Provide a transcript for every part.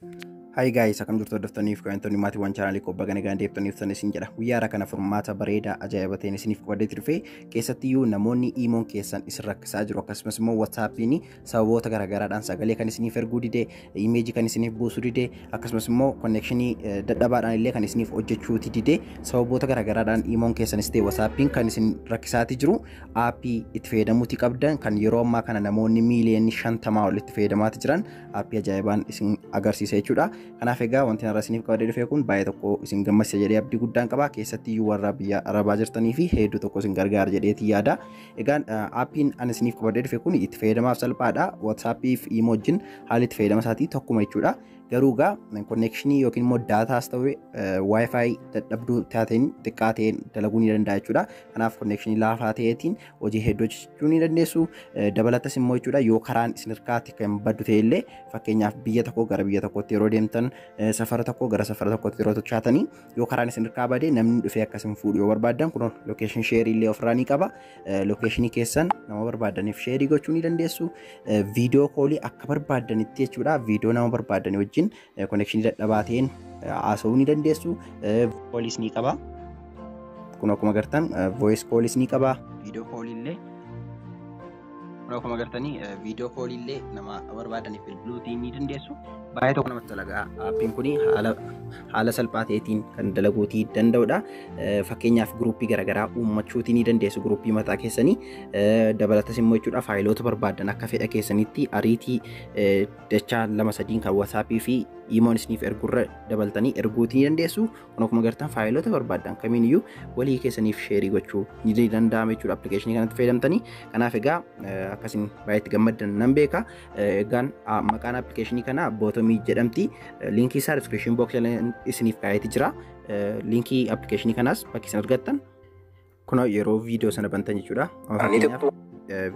Hi guys, akkam jirtu hordoftooniif komentonni maatiiwwan chaanaalii Kobbaa Ganegaan deebitaniif tan isin jedha. Guyyaa kana furmaata bareedaa ajaa'iba ta'een isiniif qabadee dhufe. Keessattiyyuu namoonni iimoon keessan isin rakkisaa jiru akkasumas immoo WhatsAppiin sababoota garaagaraadhaan sagalee kan isiniif erguu dide, imeejii kan isiniif buusuu dide, akkasumas immoo konnekshinii dadhabaadhaan illee kan isiniif hojjechuuti dide sababoota garaagaraadhaan iimoon keessanis ta'e WhatsAppiin kan isin rakkisaati jiru aappii itti fayyadamuuti qabdan kan yeroo ammaa kana namoonni miiliyoonii 50 ol itti fayyadamaati jiran aappii ajaa'ibaan isin agarsiisa jechuudha. Kanaaf egaa wanti narra isiniif qabadee dhufe kun baay'ee tokko isin gammachiisa jedhee abdii guddaan qaba. Keessatti warra biyya Arabaa jirtanii fi hedduu tokko isin gargaara jedheeti yaada. Egaa aappiin ani isiniif qabadee dhufe kun itti fayyadamaaf salphaadha. WhatsAppii fi Imo wajjin haalli itti fayyadama isaatii tokkuma jechuudha. Garuu egaa konnekshinii yookiin immoo daataas ta'u Wi-Fi dadhabduu taateen xiqqaa ta'een dalaguu ni danda'a jechuudha. Kanaaf konnekshinii laafaa ta'eetiin hojii hedduu hojjechuu ni dandeessu. Dabalatas immoo jechuudha yoo karaan isin hirkaatti kan baddu ta'e illee fakkeenyaaf biyya tokko gara biyya tokkotti yeroo deemtan safara tokko gara safara tokkotti yeroo tochaatanii yoo karaan isin hirkaa badee namni dhufee akkasiin fuudhu yoo barbaadan kun lokeeshin sheerii illee ofirraa ni qaba. Lokeeshinii keessan nama barbaadaniif sheerii gochuu ni dandeessu. Viidiyoo koolii akka barbaadanitti jechuudha. Viidiyoo nama barbaadanii wajjin konnekshinii dadhabaa ta'een haasa'uu ni dandeessu. Kooliis ni qaba. Kun akkuma agartan voice kooliis ni qaba. Viidiyoo koolii illee akkuma agartanii viidiyoo koolii illee nama barbaadaniif bilbiluutii ni dandeessu. Baay'ee tokko namatti dalagaa. Aappiin kun haala salphaa ta'eetiin kan dalaguutii danda'udha. Fakkeenyaaf guruppii garaagaraa uummachuutii ni dandeessu guruppii mataa keessanii. Dabalatas immoo jechuudha faayiloota barbaadan akka fedha keessanitti ariitii dachaa 2-3 kan WhatsAppii fi Imoon isiniif ergurra dabaltanii erguutii ni dandeessu. Kun akkuma agartan faayiloota barbaadan kamiiniyyuu walii keessaniif sheerii gochuu ni danda'ama jechuudha appilikeeshinii kanatti fayyadamtanii. Kanaaf egaa akkasiin baay'eetti gammaddan nan beeka. Egaan maqaan appilikeeshinii kanaa Bootomii jedhamti. Linkii isaa description box isiniif kaa'eeti jira. Linkii appilikeeshinii kanaas bakki isin argattan kun yeroo viidiyoo sana bantan jechuudha.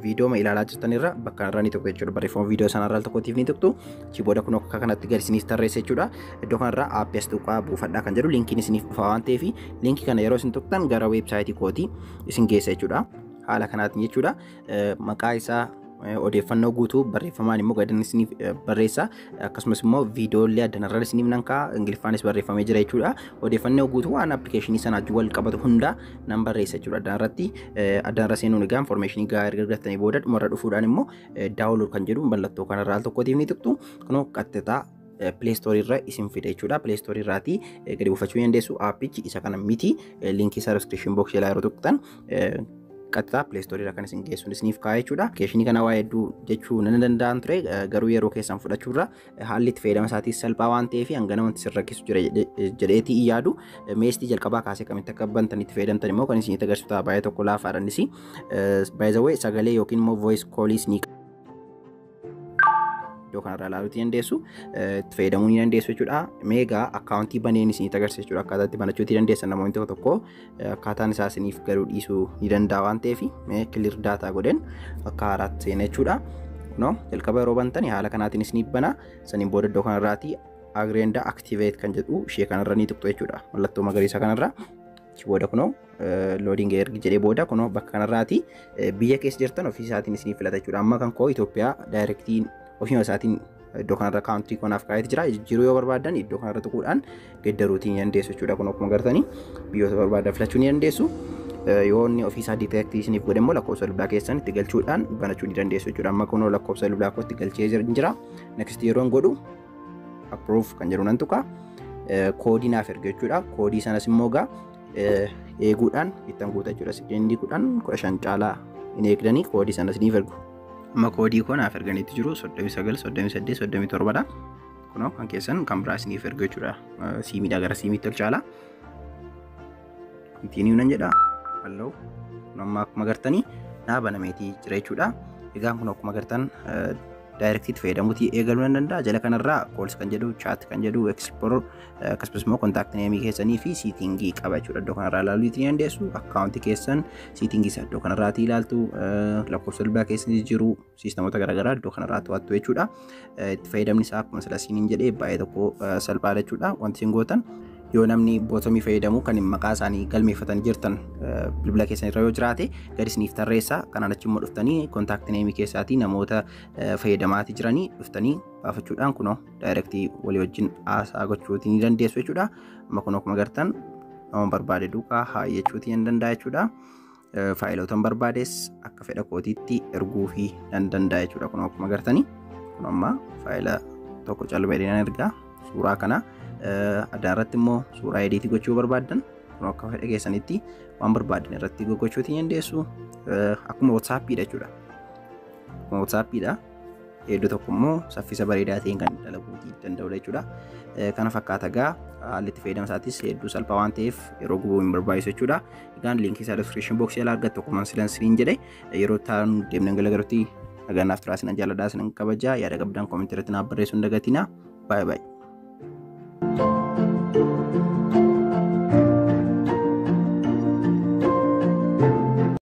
Viidiyoo ma ilaalaa jirtan irra bakka irraa ni tokko jechuudha. Barreeffama viidiyoo sana irraa tokkotiif ni tokko. Achi booda kun akka kanatti gadi isiniif tarreessa jechuudha. Iddoo kanarraa aappii as tuqaa buufadhaa kan jedhu linkiin isiniif dhufa waan ta'eef linkii kana yeroo isin tuqxan gara weebsaayitii kootii isin geessa jechuudha. Haala kanaatiin jechuudha. Maqaa isaa odeeffannoo guutuu barreeffamaan immoo gadan isiniif barreessa. Akkasumas immoo viidiyoolee addanarra isiniif nan kaa'a. Ingiliffaanis barreeffamee jira jechuudha. Odeeffannoo guutuu waan appilikeeshinii sanaa wal qabatu hunda nan barreessa jechuudha. Addanarratti addanarra seenuun egaa informationii gahaa erga argattanii booda dhumarra dhufuudhaan immoo daawunlood kan jedhu mallattoo kanarraa al tokkotiif ni tuqxu. Kunoo qaxxitaa Play Store irra isin fida jechuudha. Play Store irraatii gadi buufachuu dandeessu. Aappichi isa kana miti. Linkii isaa description box jalaa yeroo tuqxan qaxxitaa Play Store irraa kan isin geessuun isiniif kaa'ee jechuudha. Appilikeeshinii kana waa hedduu jechuu nan danda'an ture garuu yeroo keessan fudhachuurra haalli itti fayyadama isaatii salphaa waan ta'eef hangana wanti isin rakkisu jira jedheetii yaadu. Meestii jalqabaa kaasee kamitti akka bantan itti fayyadamtan immoo kan isinitti agarsiisu ta'a baay'ee tokko laafaadhanis. By the way sagalee yookiin immoo voice calls ni iddoo kanarraa ilaaluutii dandeessu itti fayyadamuu ni dandeessu jechuudha. Meegaa akkaawuntii baneen isinitti agarsiisa jechuudha. Akkaataa itti banachuutii dandeessan namoonni tokko tokko akkaataan isaa isiniif galuu dhiisuu ni danda'a waan ta'eef clear data godheen akka haaraatti seena jechuudha. No jalqaba yeroo bantan haala kanaatiin isiniif bana. Saniin booda iddoo kanarraati agreenda activate kan jedhu ishee kanarra ni tuqxu jechuudha. Mallattoo magariisa kanarra. Achi booda kunoo loading ergi jedhee booda kunoo bakka kanarraati biyya keessa jirtan ofii isaatiin isiniif filata jechuudha. Amma kan koo Itoophiyaa daayirektiin ofii isaatiin iddoo kanarra kaawuntii konaaf kaa'eeti jira. Jiruu yoo barbaadan iddoo kanarra tuquudhaan geddaruutii ni dandeessu jechuudha. Kun akkuma agartanii biyyoota barbaadan filachuu ni dandeessu. Yoo inni ofii isaa diiteektii isiniif godhe immoo lakkoofsa bilbilaa keessan itti galchuudhaan banachuu ni dandeessu jechuudha. Amma kunoo lakkoofsa bilbilaa kootti galchee jira. Next yeroon godhu approve kan jedhu nan tuqa. Koodii naaf erga jechuudha. Koodii sanas immoo gaa eeguudhaan ittan guuta jechuudha. Sekeendii 15 caalaa hin eegdanii koodii sanas ni ergu. Amma koodii kun naaf erganiitti jiru 393837 dha. Kunoo kan keessan kan biraa isiniif ergu jechuudha. Siimiidhaa gara siimiitti ol caala. Ittiin nan jedha. Halloo. Amma akkuma agartanii naa banameetii jira jechuudha. Egaan kun akkuma agartan daayirektiitti fayyadamuutii eegaluu nan danda'a. Jala kanarraa calls kan jedhu, chat kan jedhu, explore akkasumas immoo contact name keessanii fi siitingii qaba jechuudha. Iddoo kanarraa ilaaluu ni dandeessu. Akkaawuntii keessan siitingii isaa iddoo kanarraatii ilaaltu. Lakkoofsa bilbilaa keessanii jiru siistemoota garaagaraa iddoo kanarraa to'attu jechuudha. Itti fayyadamni isaa akkuma sila isiniin jedhee baay'ee tokko salphaadha jechuudha. Wanti isin gootan yoo namni bootomii fayyadamu kan maqaa isaanii galmeeffatanii jirtan bilbila keessan irra yoo jiraate gadi isiniif tarreessa. Kanaan achi immoo dhuftanii kontaaktii neemii keessaatii namoota fayyadamaati jiranii dhuftanii baafachuudhaan kunoo daayirektii walii wajjin haasaa gochuutii ni dandeessu jechuudha. Amma kun akkuma agartan nama barbaade duukaa haayyachuutii ni danda'a jechuudha. Faayiloota barbaades akka fedha kootiitti erguu fi nan danda'a jechuudha. Kun akkuma agartanii kun amma faayila tokko calleedhaan ergaa suuraa kana addaan irratti immoo suuraa ediitii gochuu barbaadan kun akka fedha keessanitti waan barbaadan irratti gochuutii ni dandeessu. Akkuma WhatsAppidha jechuudha. Akkuma WhatsAppidha. Hedduu tokko immoo saffisa bareedaa ta'een kan dalaguu danda'udha jechuudha. Kana fakkaata egaa haalli itti fayyadama isaatis hedduu salphaa waan ta'eef yeroo gubuu hin barbaachisu jechuudha. Egaan liinkii isaa description box jalaa argattu akkuma silan jedhe yeroo ta'an deemnee galagaruutti nagaanaaf turaasinan jaaladhaa sinan kabajaa yaada qabdan koomentii irratti naaf barreessuu hin dagatinaa. Bye bye.